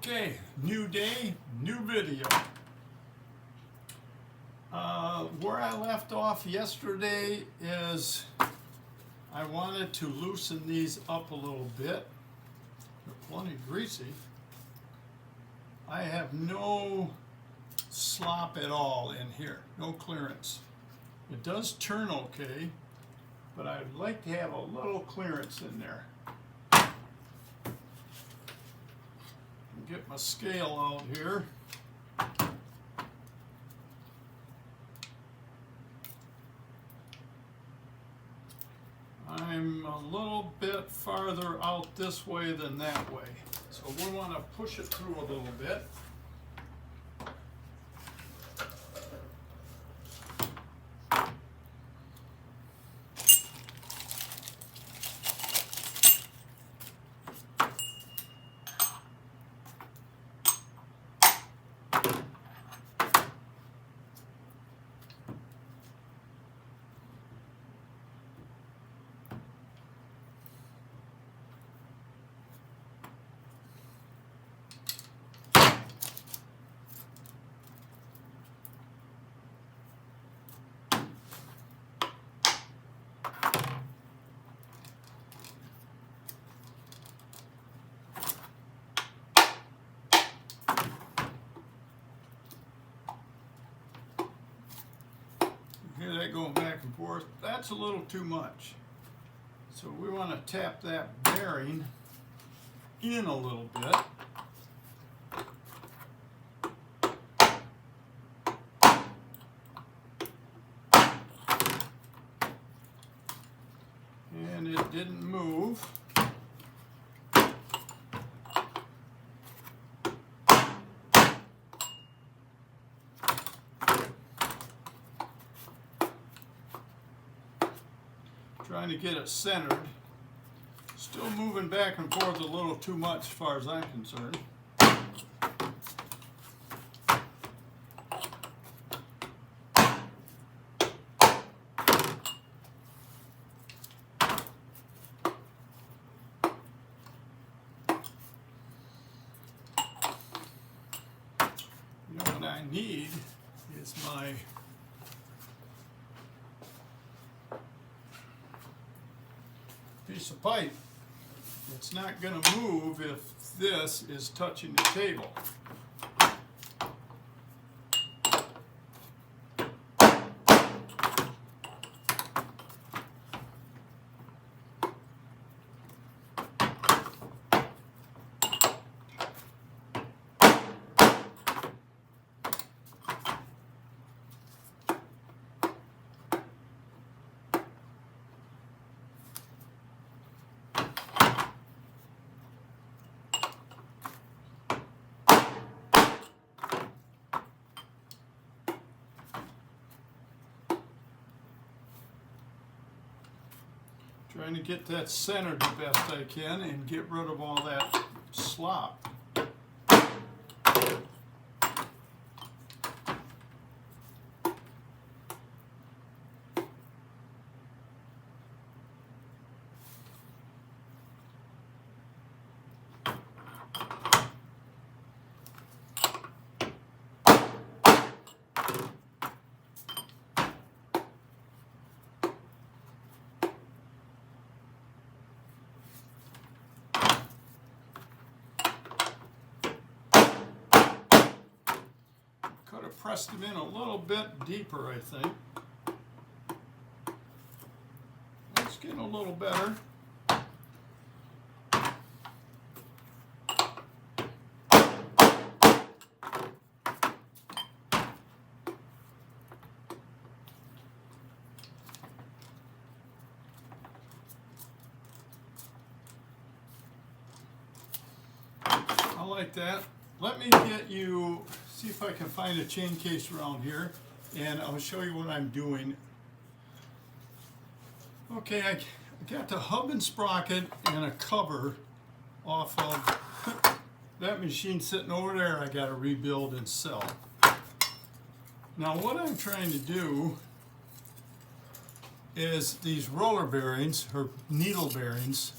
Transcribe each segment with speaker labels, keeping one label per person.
Speaker 1: Okay, new day, new video. Where I left off yesterday is I wanted to loosen these up a little bit. They're plenty greasy. I have no slop at all in here, no clearance. It does turn okay, but I'd like to have a little clearance in there. Get my scale out here. I'm a little bit farther out this way than that way, so we want to push it through a little bit. Hear that going back and forth. That's a little too much. So we want to tap that bearing in a little bit. And it didn't move. Trying to get it centered. Still moving back and forth a little too much as far as I'm concerned. You know what I need is my piece of pipe. It's not going to move if this is touching the table. Trying to get that centered the best I can and get rid of all that slop. Could have pressed them in a little bit deeper, I think. It's getting a little better. I like that. Let me get you, see if I can find a chain case around here, and I'll show you what I'm doing. Okay, I got the hub and sprocket and a cover off of that machine sitting over there. I got to rebuild and sell. Now what I'm trying to do is these roller bearings, or needle bearings,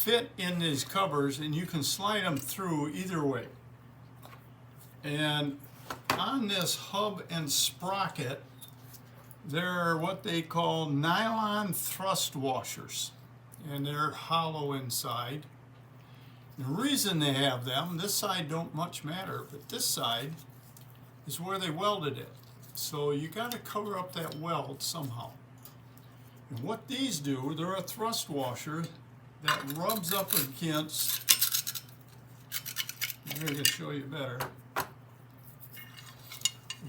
Speaker 1: fit in these covers, and you can slide them through either way. And on this hub and sprocket, there are what they call nylon thrust washers, and they're hollow inside. The reason they have them, this side don't much matter, but this side is where they welded it. So you got to cover up that weld somehow. And what these do, they're a thrust washer that rubs up against, I'm going to show you better,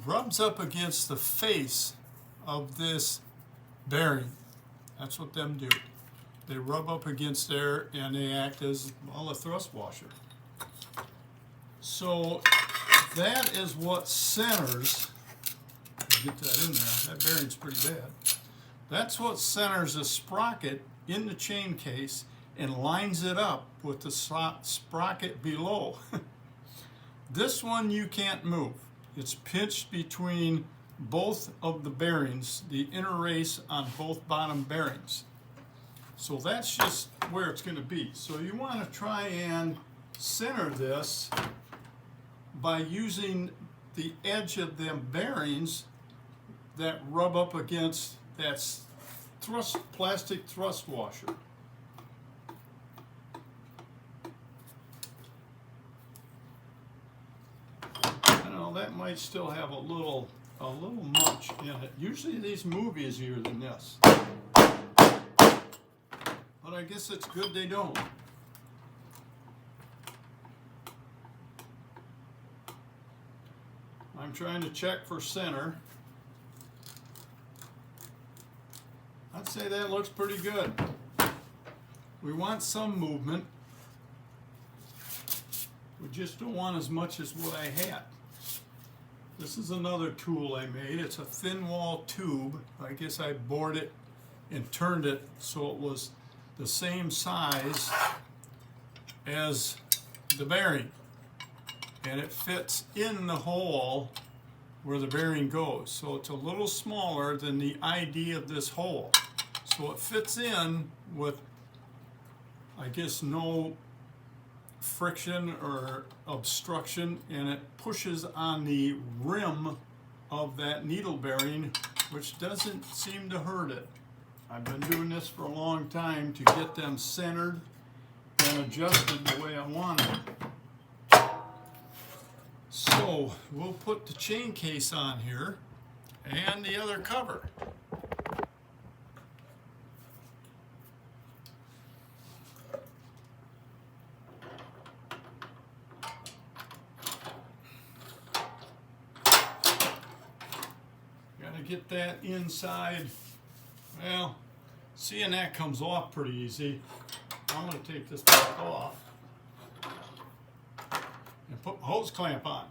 Speaker 1: rubs up against the face of this bearing. That's what them do. They rub up against there and they act as, well, a thrust washer. So that is what centers, get that in there, that bearing's pretty bad. That's what centers the sprocket in the chain case and lines it up with the sprocket below. This one you can't move. It's pinched between both of the bearings, the inner race on both bottom bearings. So that's just where it's going to be. So you want to try and center this by using the edge of them bearings that rub up against that plastic thrust washer. I know that might still have a little much in it. Usually these move easier than this, but I guess it's good they don't. I'm trying to check for center. I'd say that looks pretty good. We want some movement. We just don't want as much as what I had. This is another tool I made. It's a thin wall tube. I guess I bored it and turned it so it was the same size as the bearing. And it fits in the hole where the bearing goes. So it's a little smaller than the ID of this hole. So it fits in with, I guess, no friction or obstruction, and it pushes on the rim of that needle bearing, which doesn't seem to hurt it. I've been doing this for a long time to get them centered and adjusted the way I want it. So we'll put the chain case on here and the other cover. Get that inside. Well, seeing that comes off pretty easy, I'm going to take this back off and put my hose clamp on.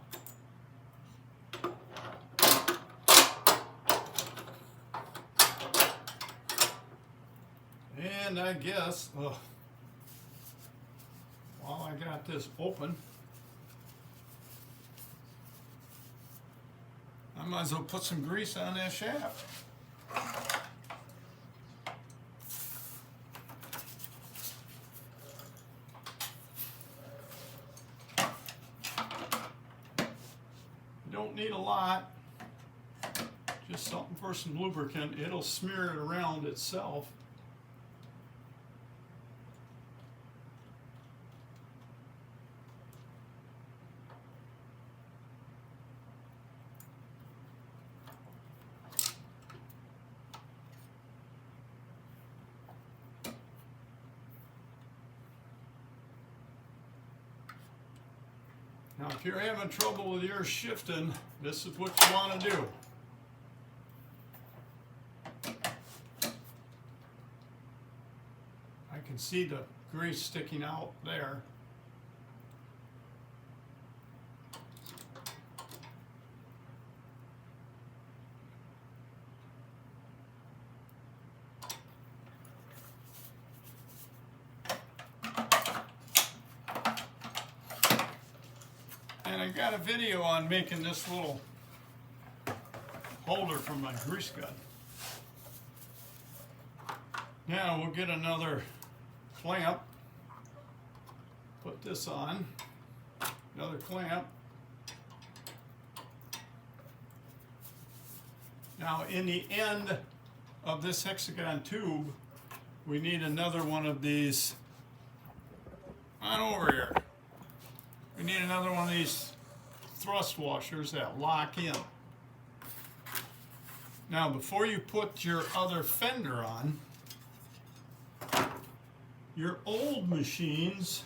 Speaker 1: And I guess, while I got this open, I might as well put some grease on that shaft. You don't need a lot, just something for some lubricant. It'll smear it around itself. Now, if you're having trouble with your shifting, this is what you want to do. I can see the grease sticking out there. And I got a video on making this little holder for my grease gun. Now we'll get another clamp put this on, another clamp. Now in the end of this hexagon tube, we need another one of these, on over here. We need another one of these thrust washers that lock in. Now before you put your other fender on, your old machines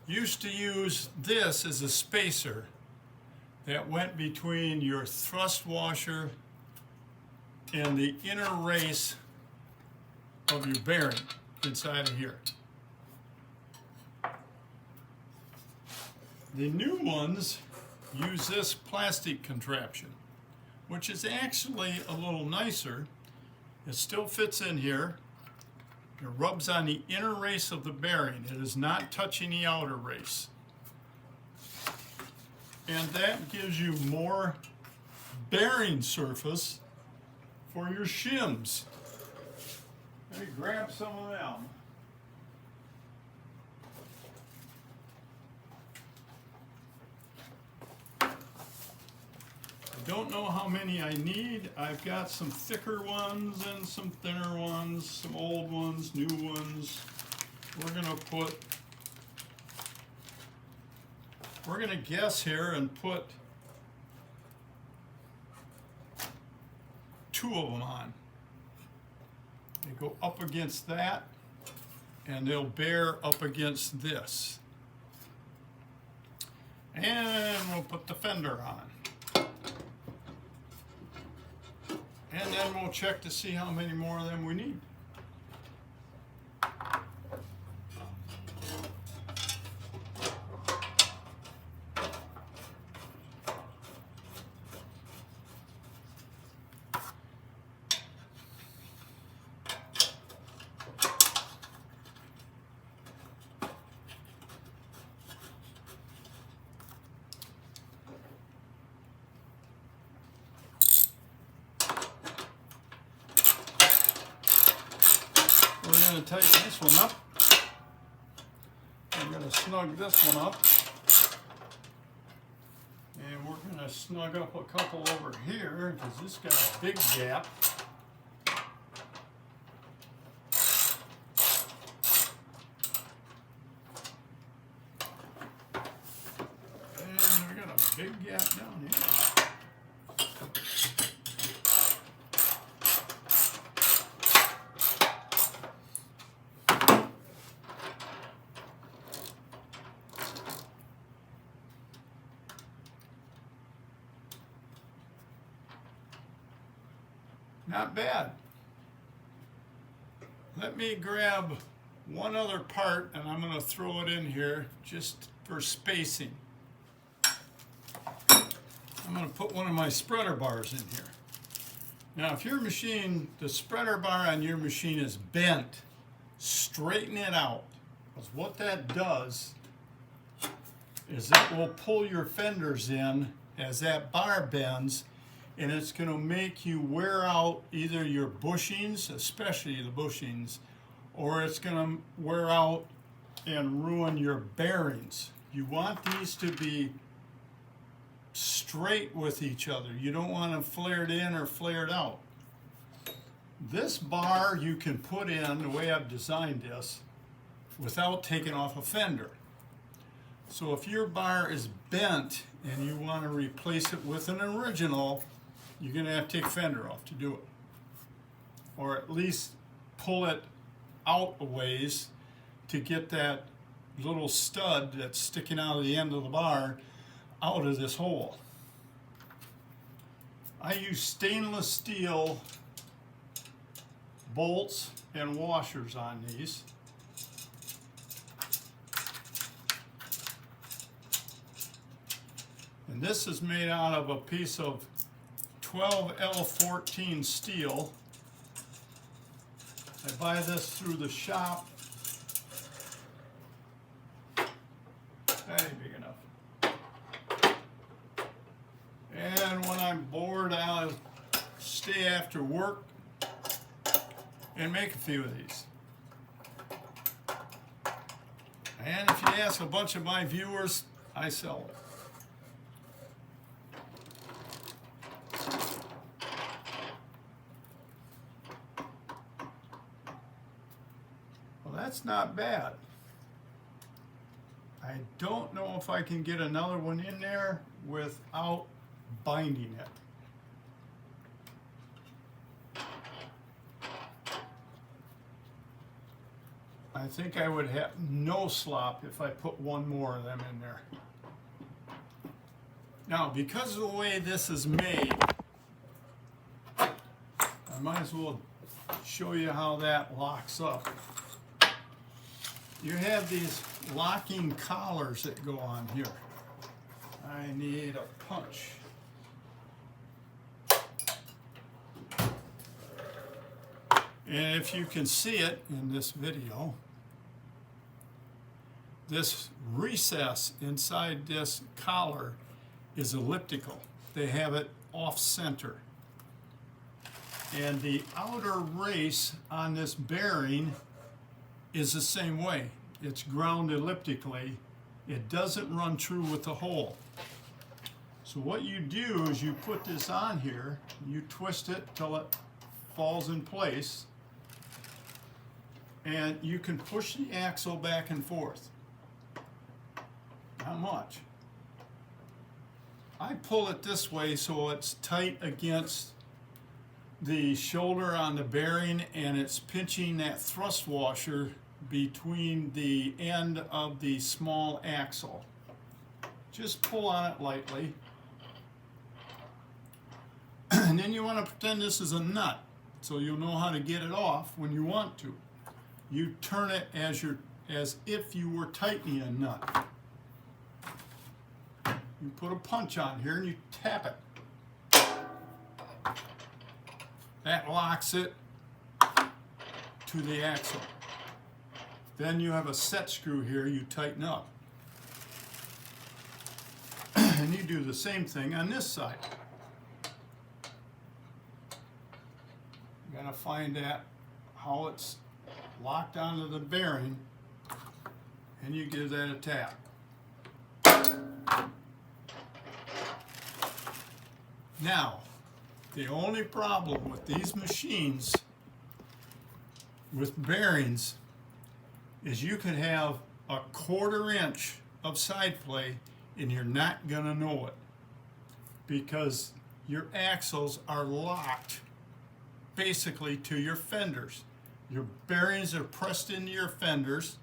Speaker 1: used to use this as a spacer that went between your thrust washer and the inner race of your bearing inside of here. The new ones use this plastic contraption, which is actually a little nicer. It still fits in here. It rubs on the inner race of the bearing. It is not touching the outer race. And that gives you more bearing surface for your shims. Let me grab some of them. I don't know how many I need. I've got some thicker ones and some thinner ones, some old ones, new ones. We're gonna guess here and put 2 of them on. They go up against that, and they'll bear up against this. And we'll put the fender on. And then we'll check to see how many more of them we need. We're going to tighten this one up. We're going to snug this one up. And we're going to snug up a couple over here because this got a big gap. And we got a big gap down here. Not bad. Let me grab one other part and I'm going to throw it in here just for spacing. I'm going to put one of my spreader bars in here. Now if your machine, the spreader bar on your machine is bent, straighten it out. Because what that does is it will pull your fenders in as that bar bends, and it's going to make you wear out either your bushings, especially the bushings, or it's going to wear out and ruin your bearings. You want these to be straight with each other. You don't want them flared in or flared out. This bar you can put in, the way I've designed this, without taking off a fender. So if your bar is bent and you want to replace it with an original, you're going to have to take fender off to do it. Or at least pull it out a ways to get that little stud that's sticking out of the end of the bar out of this hole. I use stainless steel bolts and washers on these. And this is made out of a piece of 12L14 steel. I buy this through the shop. That ain't big enough. And when I'm bored, I'll stay after work and make a few of these. And if you ask a bunch of my viewers, I sell it. Well, that's not bad. I don't know if I can get another one in there without binding it. I think I would have no slop if I put one more of them in there. Now, because of the way this is made, I might as well show you how that locks up. You have these locking collars that go on here. I need a punch. And if you can see it in this video, this recess inside this collar is elliptical. They have it off center. And the outer race on this bearing is the same way. It's ground elliptically. It doesn't run true with the hole. So what you do is you put this on here, you twist it till it falls in place, and you can push the axle back and forth. Not much. I pull it this way so it's tight against the shoulder on the bearing, and it's pinching that thrust washer between the end of the small axle. Just pull on it lightly. And then you want to pretend this is a nut, so you'll know how to get it off when you want to. You turn it as if you were tightening a nut. You put a punch on here and you tap it. That locks it to the axle. Then you have a set screw here you tighten up. And you do the same thing on this side. You gotta find that how it's locked onto the bearing, and you give that a tap. Now, the only problem with these machines with bearings is you could have a 1/4 inch of side play and you're not gonna know it, because your axles are locked basically to your fenders. Your bearings are pressed into your fenders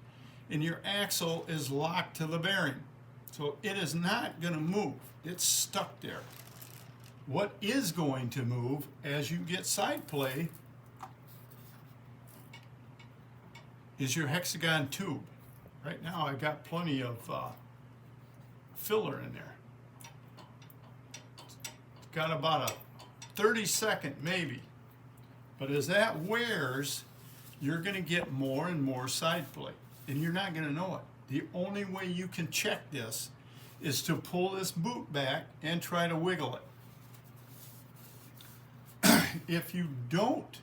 Speaker 1: and your axle is locked to the bearing. So it is not gonna move, it's stuck there. What is going to move as you get side play is your hexagon tube. Right now I got plenty of filler in there. It's got about a 30-second maybe. But as that wears, you're gonna get more and more side play, and you're not gonna know it. The only way you can check this is to pull this boot back and try to wiggle it. If you don't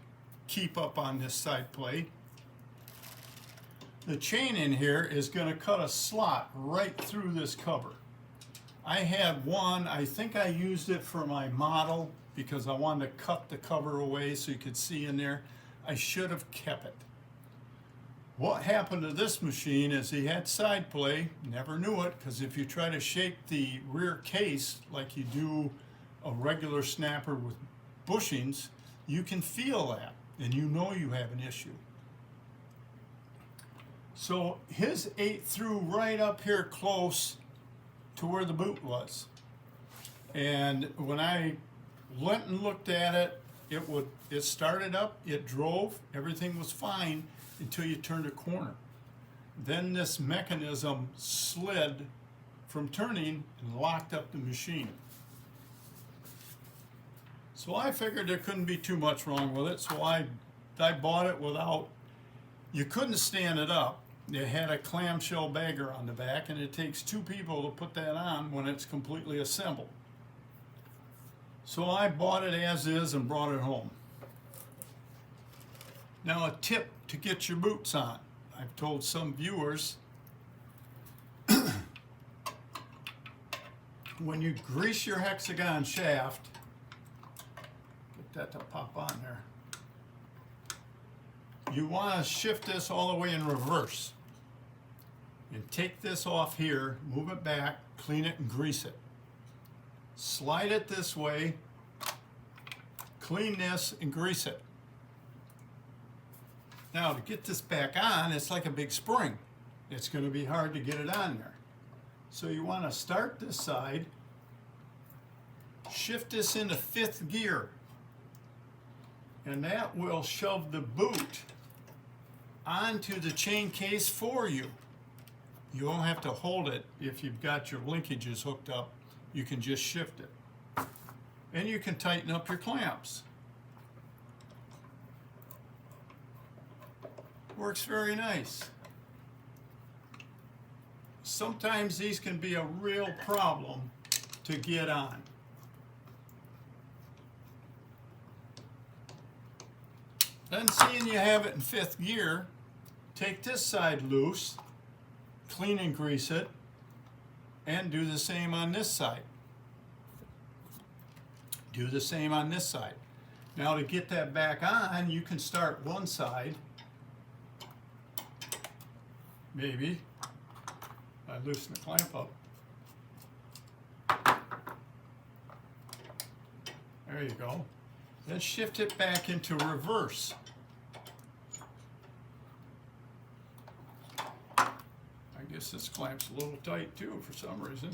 Speaker 1: keep up on this side plate, the chain in here is going to cut a slot right through this cover. I had one, I think I used it for my model because I wanted to cut the cover away so you could see in there. I should have kept it. What happened to this machine is he had side play, never knew it, because if you try to shake the rear case like you do a regular snapper with bushings, you can feel that and you know you have an issue. So his ate through right up here close to where the boot was. And when I went and looked at it, it started up, it drove, everything was fine until you turned a corner. Then this mechanism slid from turning and locked up the machine. So I figured there couldn't be too much wrong with it, so I bought it without, you couldn't stand it up. It had a clamshell bagger on the back, and it takes 2 people to put that on when it's completely assembled. So I bought it as is and brought it home. Now a tip to get your boots on. I've told some viewers when you grease your hexagon shaft, get that to pop on there, you want to shift this all the way in reverse. And take this off here, move it back, clean it and grease it. Slide it this way, clean this and grease it. Now to get this back on, it's like a big spring. It's going to be hard to get it on there. So you want to start this side, shift this into 5th gear, and that will shove the boot onto the chain case for you. You won't have to hold it if you've got your linkages hooked up. You can just shift it. And you can tighten up your clamps. Works very nice. Sometimes these can be a real problem to get on. Then seeing you have it in 5th gear, take this side loose, clean and grease it, and do the same on this side. Do the same on this side. Now to get that back on, you can start one side, maybe. I loosen the clamp up. There you go. Then shift it back into reverse. I guess this clamp's a little tight too for some reason.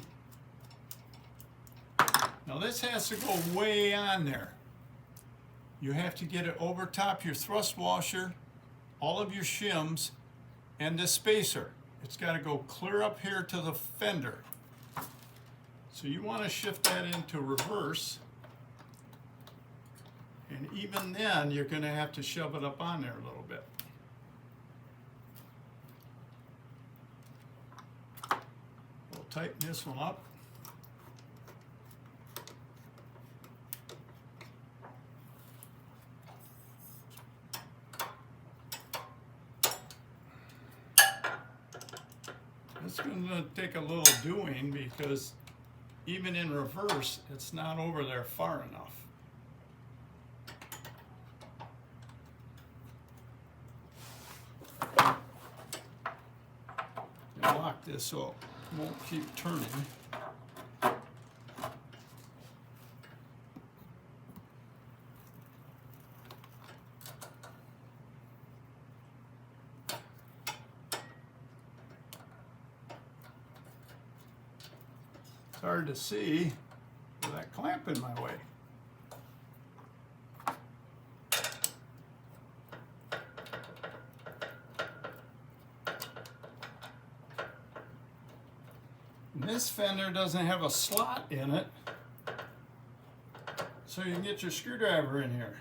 Speaker 1: Now this has to go way on there. You have to get it over top your thrust washer, all of your shims, and this spacer. It's got to go clear up here to the fender. So you want to shift that into reverse. And even then, you're going to have to shove it up on there a little bit. We'll tighten this one up. It's going to take a little doing because even in reverse, it's not over there far enough. Lock this so it won't keep turning. It's hard to see with that clamp in my way. This fender doesn't have a slot in it, so you can get your screwdriver in here.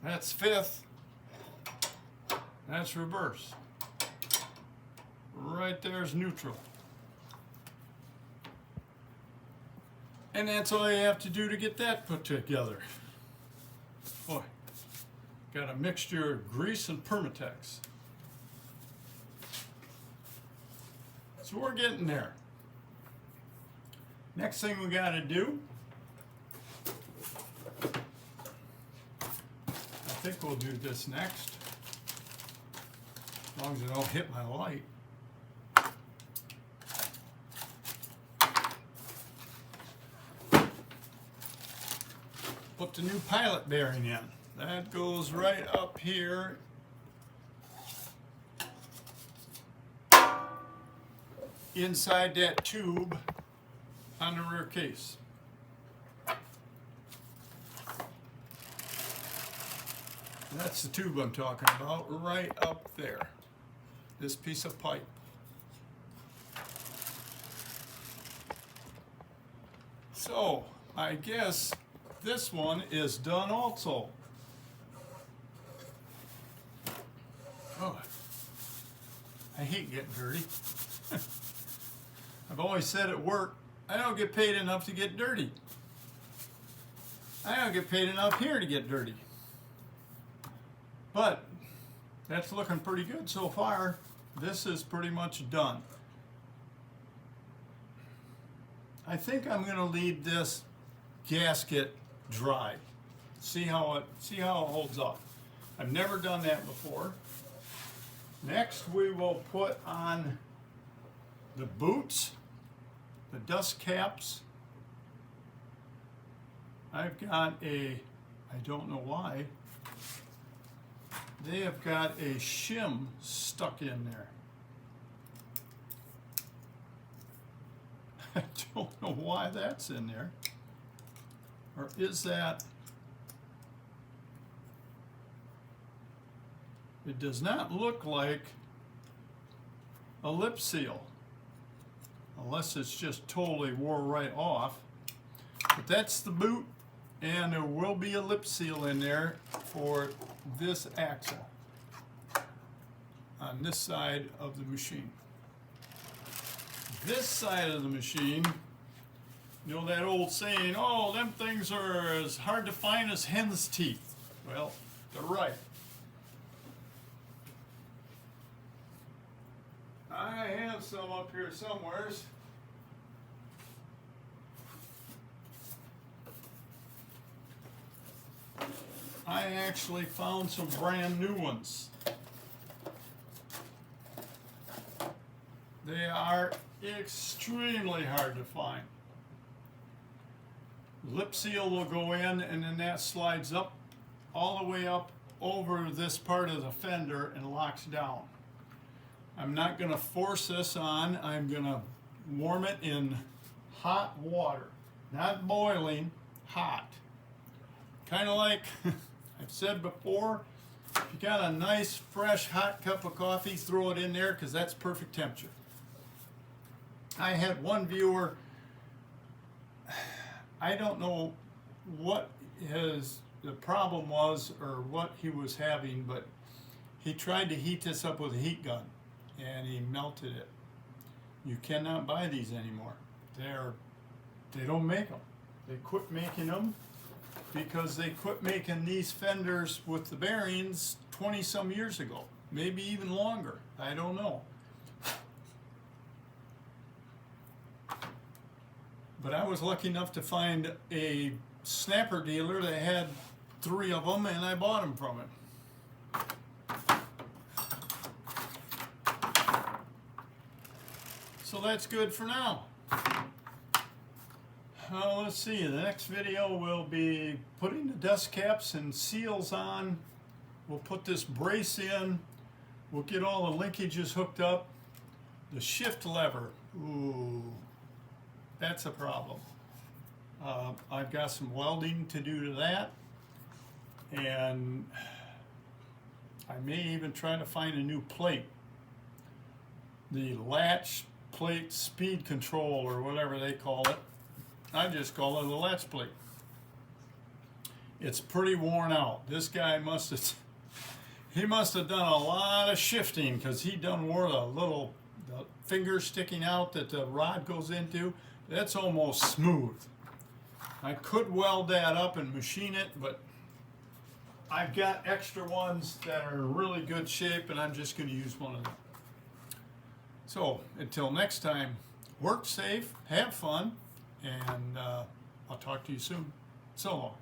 Speaker 1: That's 5th, that's reverse. Right there's neutral. And that's all you have to do to get that put together. Boy, got a mixture of grease and Permatex. So we're getting there. Next thing we got to do, I think we'll do this next, as long as it don't hit my light. Put the new pilot bearing in. That goes right up here. Inside that tube on the rear case. That's the tube I'm talking about, right up there. This piece of pipe. So, I guess this one is done also. Oh, I hate getting dirty. I've always said at work, I don't get paid enough to get dirty. I don't get paid enough here to get dirty. But that's looking pretty good so far. This is pretty much done. I think I'm going to leave this gasket dry. See how it holds up. I've never done that before. Next, we will put on the boots, the dust caps. I've got I don't know why, they have got a shim stuck in there. I don't know why that's in there. Or is that? It does not look like a lip seal, unless it's just totally wore right off. But that's the boot, and there will be a lip seal in there for this axle on this side of the machine. This side of the machine, you know that old saying, oh, them things are as hard to find as hen's teeth. Well, they're right. I have some up here somewheres. I actually found some brand new ones. They are extremely hard to find. Lip seal will go in, and then that slides up, all the way up over this part of the fender and locks down. I'm not going to force this on. I'm going to warm it in hot water. Not boiling, hot. Kind of like I've said before, if you got a nice, fresh, hot cup of coffee, throw it in there because that's perfect temperature. I had one viewer, I don't know what the problem was or what he was having, but he tried to heat this up with a heat gun and he melted it. You cannot buy these anymore. They don't make them. They quit making them because they quit making these fenders with the bearings 20 some years ago, maybe even longer. I don't know. But I was lucky enough to find a snapper dealer that had 3 of them, and I bought them from him. So that's good for now. Let's see, the next video will be putting the dust caps and seals on. We'll put this brace in. We'll get all the linkages hooked up. The shift lever, ooh, that's a problem. I've got some welding to do to that. And I may even try to find a new plate. The latch plate speed control, or whatever they call it. I just call it a latch plate. It's pretty worn out. This guy must have done a lot of shifting, because he done wore the finger sticking out that the rod goes into. That's almost smooth. I could weld that up and machine it, but I've got extra ones that are in really good shape, and I'm just going to use one of them. So until next time, work safe, have fun, and I'll talk to you soon. So long.